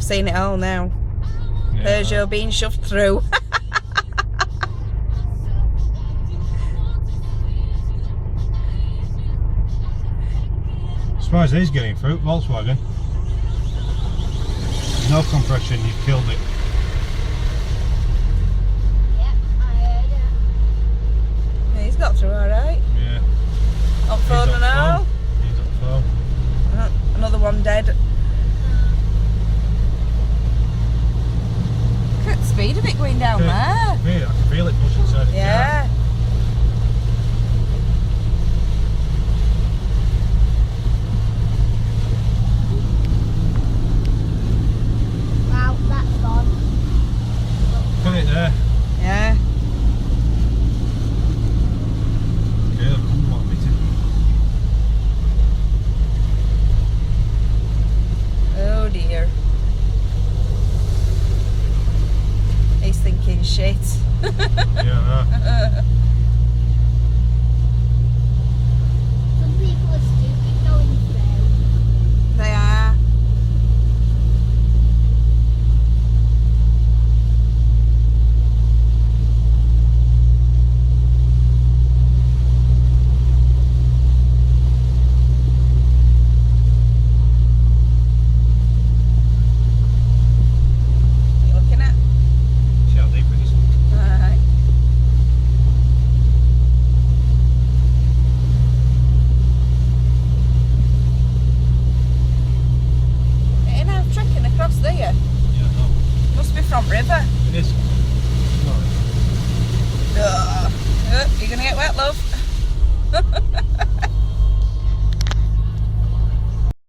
seen it all now. Yeah. Peugeot being shoved through. Surprised he's getting through. Volkswagen. No compression, you killed it. Yep, I heard it. Yeah, he's got through alright. Yeah. Up phone and all. He's up phone. Another one dead. Look at the speed of it going down there. Yeah, I can feel it pushing inside the car. Yeah. Wow, that's gone. Put it there. Yeah. Yeah, come on, me too. Oh dear. He's thinking shit. Yeah, I know. Some people are stupid going through. They are. You looking at? See how deep it is. Right. Ain't half trekking across there. Yeah, no. Must be from river. It is. Alright. You're gonna get wet, love.